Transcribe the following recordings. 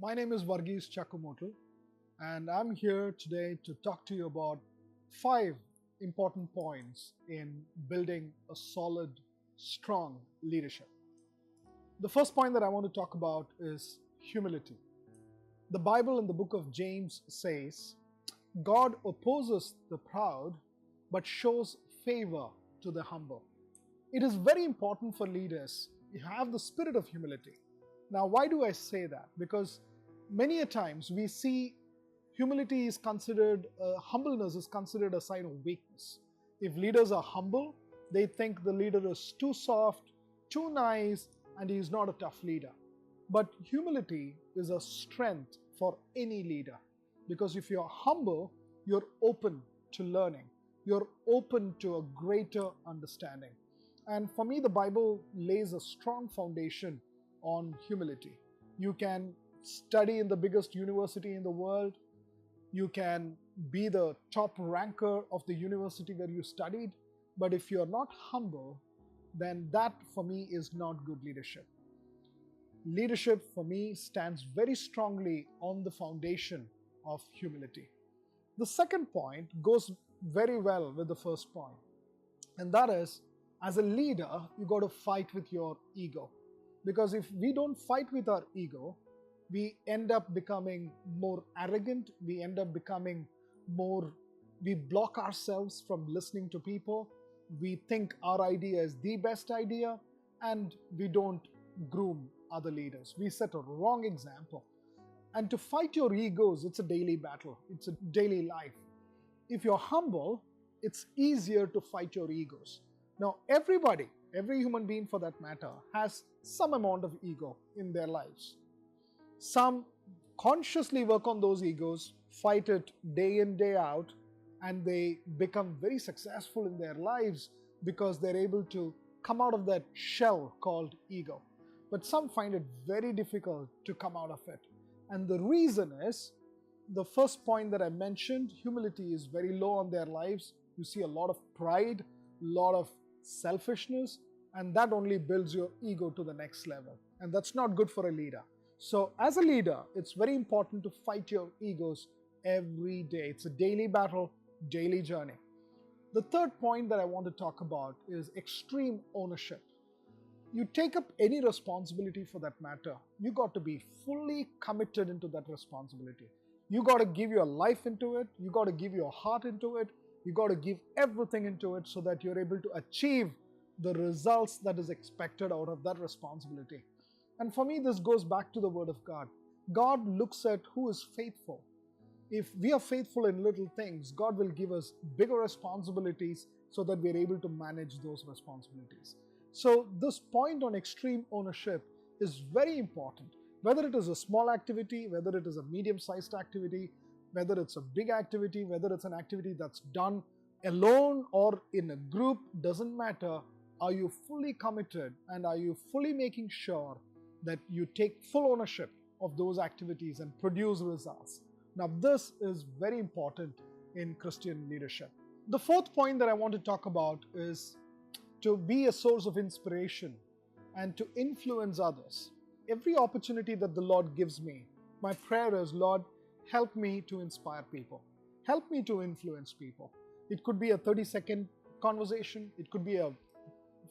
My name is Varghese Chakkummootil, and I'm here today to talk to you about 5 important points in building a solid, strong leadership. The first point that I want to talk about is humility. The Bible in the book of James says, God opposes the proud but shows favor to the humble. It is very important for leaders to have the spirit of humility. Now, why do I say that? Because many a times we see humility is considered, humbleness is considered a sign of weakness. If leaders are humble, they think the leader is too soft, too nice, and he is not a tough leader. But humility is a strength for any leader, because if you're humble, you're open to learning, you're open to a greater understanding. And for me, the Bible lays a strong foundation on humility. You can study in the biggest university in the world, you can be the top ranker of the university where you studied, but if you're not humble, then that for me is not good leadership. Leadership for me stands very strongly on the foundation of humility. The second point goes very well with the first point, and that is, as a leader, you got to fight with your ego. Because if we don't fight with our ego, we end up becoming more arrogant, we end up becoming we block ourselves from listening to people, we think our idea is the best idea, and we don't groom other leaders. We set a wrong example. And to fight your egos, it's a daily battle, it's a daily life. If you're humble, it's easier to fight your egos. Now, every human being for that matter, has some amount of ego in their lives. Some consciously work on those egos, fight it day in, day out, and they become very successful in their lives because they're able to come out of that shell called ego. But some find it very difficult to come out of it. And the reason is, the first point that I mentioned, humility is very low on their lives. You see a lot of pride, a lot of selfishness, and that only builds your ego to the next level. And that's not good for a leader. So as a leader, it's very important to fight your egos every day. It's a daily battle, daily journey. The third point that I want to talk about is extreme ownership. You take up any responsibility for that matter, you got to be fully committed into that responsibility. You got to give your life into it, you got to give your heart into it, you got to give everything into it so that you're able to achieve the results that is expected out of that responsibility. And for me, this goes back to the Word of God. God looks at who is faithful. If we are faithful in little things, God will give us bigger responsibilities so that we're able to manage those responsibilities. So this point on extreme ownership is very important. Whether it is a small activity, whether it is a medium-sized activity, whether it's a big activity, whether it's an activity that's done alone or in a group, doesn't matter. Are you fully committed, and are you fully making sure that you take full ownership of those activities and produce results? Now, this is very important in Christian leadership. The fourth point that I want to talk about is to be a source of inspiration and to influence others. Every opportunity that the Lord gives me, my prayer is, Lord, help me to inspire people. Help me to influence people. It could be a 30-second conversation. It could be a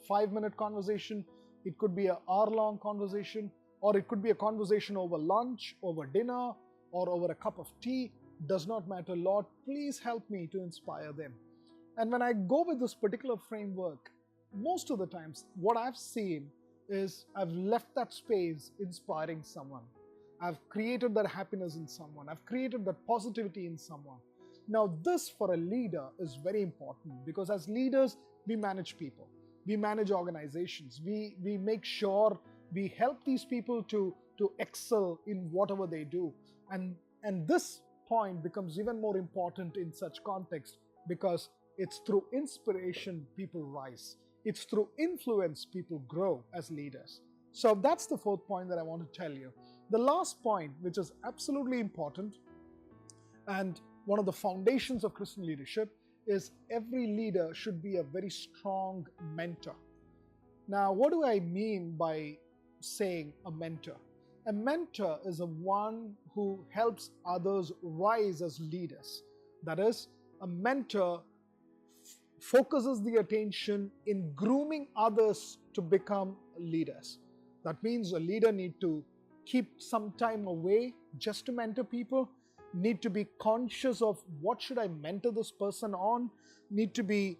5-minute conversation. It could be an hour-long conversation. Or it could be a conversation over lunch, over dinner, or over a cup of tea. Does not matter. Lord, please help me to inspire them. And when I go with this particular framework, most of the times what I've seen is I've left that space inspiring someone. I've created that happiness in someone. I've created that positivity in someone. Now, this for a leader is very important, because as leaders, we manage people. We manage organizations. We make sure we help these people to excel in whatever they do. And this point becomes even more important in such context, because it's through inspiration people rise. It's through influence people grow as leaders. So that's the fourth point that I want to tell you. The last point, which is absolutely important and one of the foundations of Christian leadership, is every leader should be a very strong mentor. Now, what do I mean by saying a mentor? A mentor is a one who helps others rise as leaders. That is, a mentor focuses the attention in grooming others to become leaders. That means a leader need to keep some time away just to mentor people, need to be conscious of what should I mentor this person on, need to be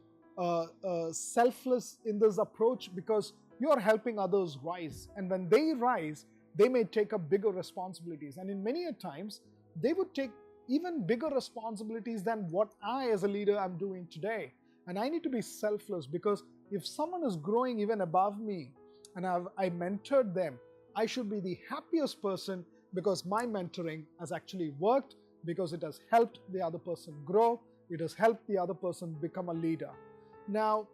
selfless in this approach, because you are helping others rise, and when they rise they may take up bigger responsibilities, and in many a times they would take even bigger responsibilities than what I as a leader am doing today. And I need to be selfless, because if someone is growing even above me and I mentored them, I should be the happiest person, because my mentoring has actually worked, because it has helped the other person grow, it has helped the other person become a leader. Now,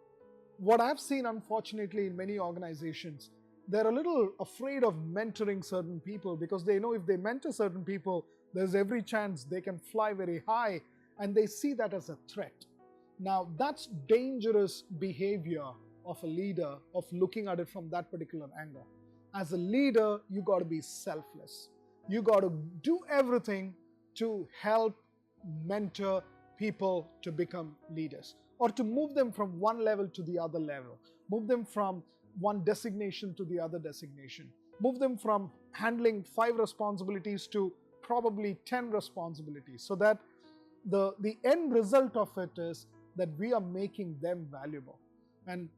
what I've seen unfortunately in many organizations, they're a little afraid of mentoring certain people, because they know if they mentor certain people, there's every chance they can fly very high, and they see that as a threat. Now, that's dangerous behavior of a leader, of looking at it from that particular angle. As a leader, you got to be selfless. You got to do everything to help mentor people to become leaders, or to move them from one level to the other level, move them from one designation to the other designation, move them from handling 5 responsibilities to probably 10 responsibilities, so that the end result of it is that we are making them valuable. And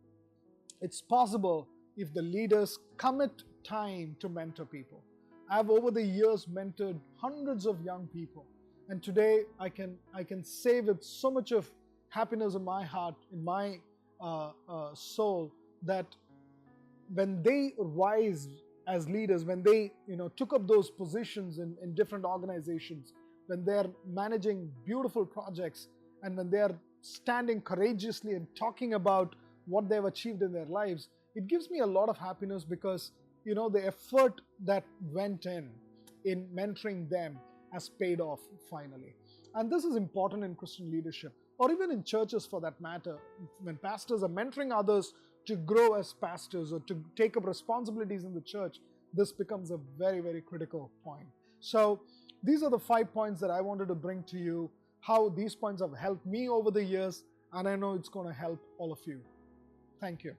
it's possible if the leaders commit time to mentor people. I've over the years mentored hundreds of young people, and today I can say with so much of happiness in my heart, in my soul, that when they rise as leaders, when they took up those positions in different organizations, when they're managing beautiful projects, and when they're standing courageously and talking about what they've achieved in their lives, it gives me a lot of happiness, because the effort that went in mentoring them has paid off finally. And this is important in Christian leadership, or even in churches for that matter. When pastors are mentoring others to grow as pastors, or to take up responsibilities in the church, this becomes a very, very critical point. So these are the 5 points that I wanted to bring to you, how these points have helped me over the years, and I know it's going to help all of you. Thank you.